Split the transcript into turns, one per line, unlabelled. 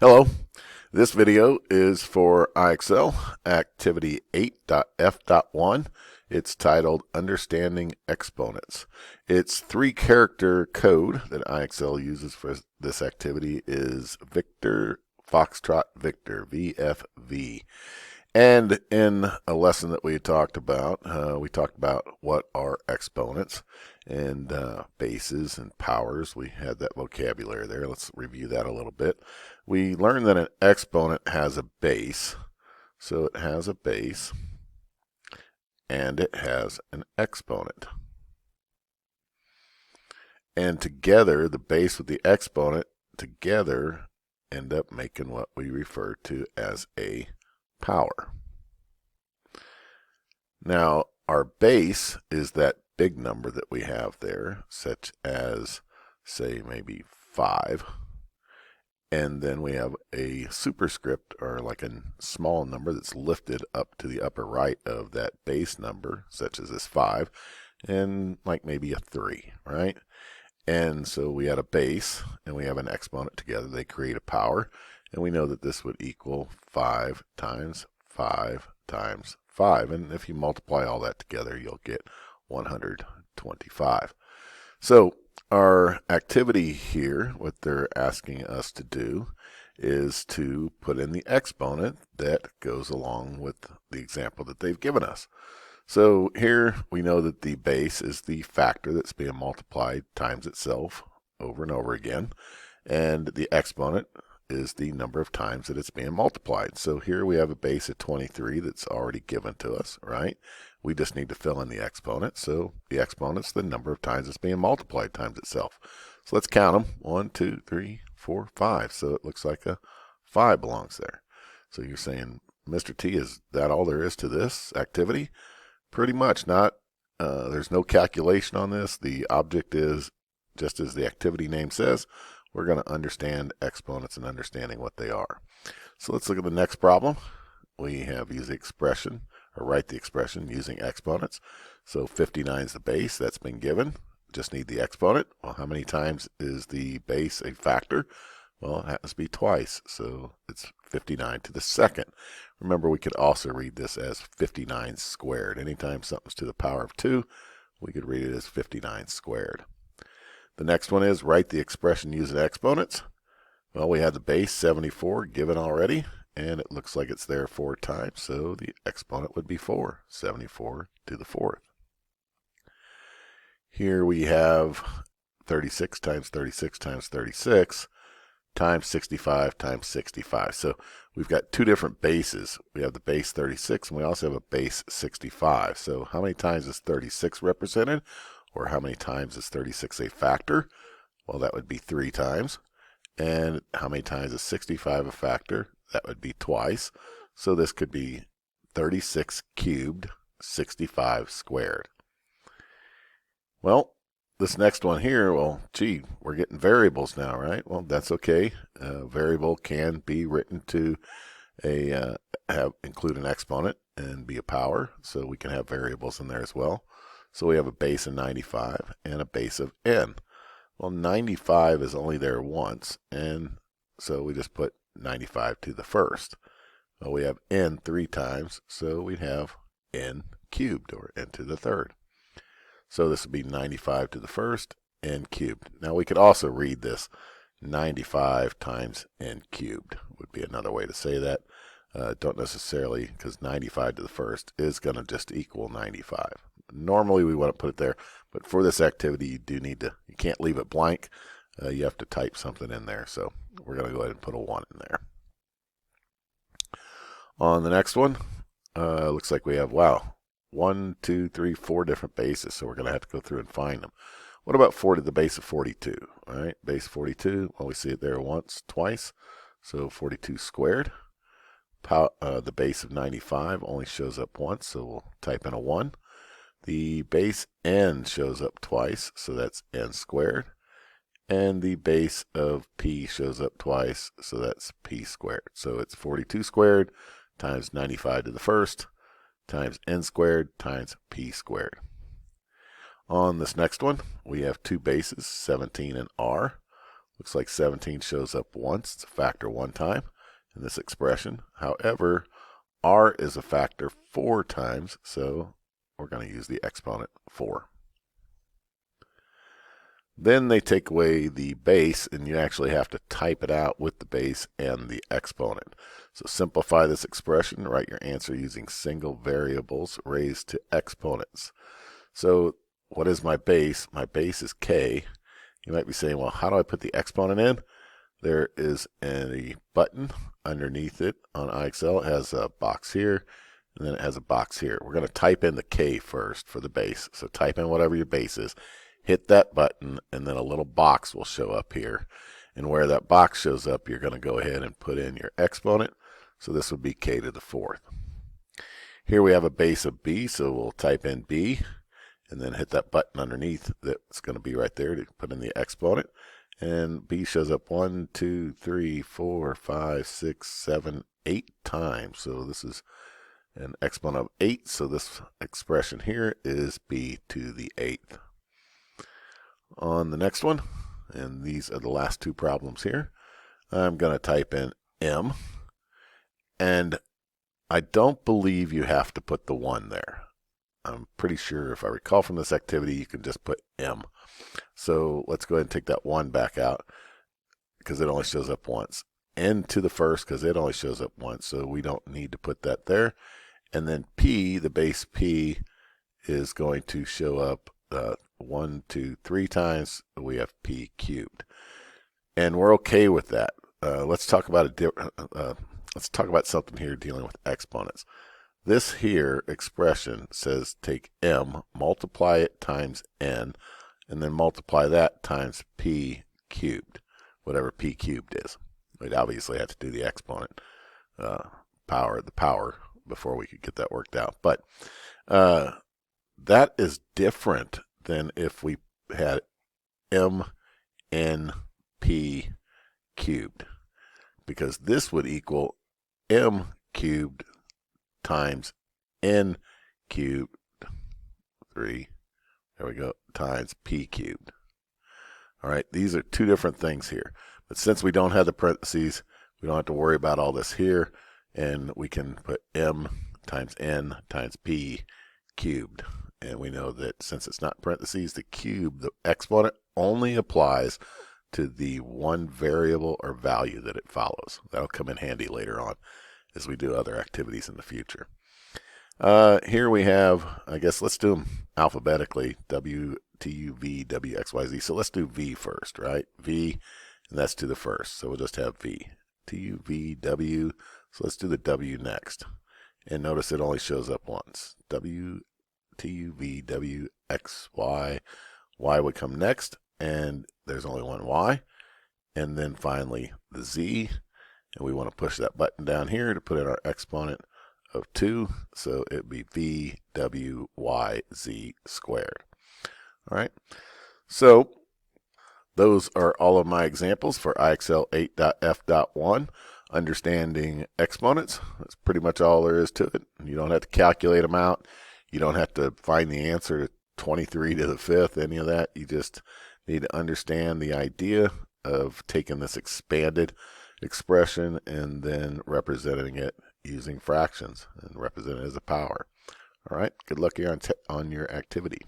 Hello, this video is for IXL activity 8.F.1. It's titled Understanding Exponents. Its three-character code that IXL uses for this activity is Victor Foxtrot Victor, VFV. And in a lesson that we talked about what are exponents and bases and powers. We had that vocabulary there. Let's review that a little bit. We learned that an exponent has a base. So it has a base and it has an exponent. And together, the base with the exponent together end up making what we refer to as a power. Now, our base is that big number that we have there, such as, say, maybe 5. And then we have a superscript, or like a small number that's lifted up to the upper right of that base number, such as this 5, and like maybe a 3, right? And so we had a base, and we have an exponent together. They create a power, and we know that this would equal 5 times 5 times 5. And if you multiply all that together, you'll get 125. So our activity here, what they're asking us to do is to put in the exponent that goes along with the example that they've given us. So here we know that the base is the factor that's being multiplied times itself over and over again. And the exponent is the number of times that it's being multiplied. So here we have a base of 23 that's already given to us, right? We just need to fill in the exponent. So the exponent's the number of times it's being multiplied times itself. So let's count them. 1, 2, 3, 4, 5. So it looks like a 5 belongs there. So you're saying, Mr. T, is that all there is to this activity? Pretty much not. There's no calculation on this. The object is, just as the activity name says, we're going to understand exponents and understanding what they are. So let's look at the next problem. We have use the expression, or write the expression using exponents. So 59 is the base. That's been given. Just need the exponent. Well, how many times is the base a factor? Well, it happens to be twice, so it's 59 to the second. Remember, we could also read this as 59 squared. Anytime something's to the power of 2, we could read it as 59 squared. The next one is write the expression using exponents. Well, we had the base 74 given already, and it looks like it's there 4 times, so the exponent would be 4, 74 to the 4th. Here we have 36 times 36 times 36 times 65 times 65. So we've got two different bases. We have the base 36 and we also have a base 65. So how many times is 36 represented? Or how many times is 36 a factor? Well, that would be 3 times. And how many times is 65 a factor? That would be twice. So this could be 36 cubed, 65 squared. Well, this next one here, well, gee, we're getting variables now, right? Well, that's okay. A variable can be written to include an exponent and be a power, so we can have variables in there as well. So we have a base of 95 and a base of n. Well, 95 is only there once, and so we just put 95 to the first. Well, we have n 3 times, so we'd have n cubed, or n to the third. So this would be 95 to the first, n cubed. Now we could also read this 95 times n cubed would be another way to say that. Don't necessarily, because 95 to the first is going to just equal 95. Normally we wouldn't put it there, but for this activity you do need to, you can't leave it blank. You have to type something in there. So we're going to go ahead and put a 1 in there. On the next one, looks like we have, wow, 1, 2, 3, 4 different bases, so we're going to have to go through and find them. What about 4 to the base of 42? All right, base 42, well, we see it there once, twice, so 42 squared. The base of 95 only shows up once, so we'll type in a 1. The base n shows up twice, so that's n squared. And the base of p shows up twice, so that's p squared. So it's 42 squared times 95 to the first, times n squared times p squared. On this next one, we have two bases, 17 and r. Looks like 17 shows up once. It's a factor one time in this expression. However, r is a factor 4 times, so we're going to use the exponent 4. Then they take away the base, and you actually have to type it out with the base and the exponent. So simplify this expression, write your answer using single variables raised to exponents. So what is my base? My base is k. You might be saying, well, how do I put the exponent in? There is a button underneath it on IXL. It has a box here, and then it has a box here. We're going to type in the k first for the base. So type in whatever your base is, hit that button, and then a little box will show up here. And where that box shows up, you're going to go ahead and put in your exponent. So this would be k to the 4th. Here we have a base of b, so we'll type in b, and then hit that button underneath that's going to be right there to put in the exponent. And b shows up 1, 2, 3, 4, 5, 6, 7, 8 times. So this is an exponent of 8. So this expression here is b to the 8th. On the next one, and these are the last two problems here, I'm going to type in m. And I don't believe you have to put the 1 there. I'm pretty sure, if I recall from this activity, you can just put m. So let's go ahead and take that 1 back out because it only shows up once. N to the 1st because it only shows up once, so we don't need to put that there. And then p, the base p, is going to show up 1, 2, 3 times. We have p cubed, and we're okay with that. Let's talk about something here dealing with exponents. This here expression says take m, multiply it times n, and then multiply that times p cubed, whatever p cubed is. We'd obviously have to do the exponent, the power, before we could get that worked out. But that is different than if we had m n p cubed, because this would equal m cubed times n cubed, 3, there we go, times p cubed. All right, these are two different things here. But since we don't have the parentheses, we don't have to worry about all this here, and we can put m times n times p cubed. And we know that since it's not parentheses, the cube, the exponent, only applies to the one variable or value that it follows. That'll come in handy later on as we do other activities in the future. Here we have, I guess let's do them alphabetically, W, T, U, V, W, X, Y, Z. So let's do V first, right? V, and that's to the 1st. So we'll just have V. T, U, V, W. So let's do the W next. And notice it only shows up once. W, T, U, V, W, X, Y. Y would come next, and there's only one Y. And then finally the Z. And we want to push that button down here to put in our exponent of 2. So it would be V, W, Y, Z squared. All right. So those are all of my examples for IXL 8.F.1. Understanding exponents. That's pretty much all there is to it. You don't have to calculate them out. You don't have to find the answer to 23 to the 5th, any of that. You just need to understand the idea of taking this expanded expression and then representing it using fractions and representing it as a power. All right, good luck here on your activity.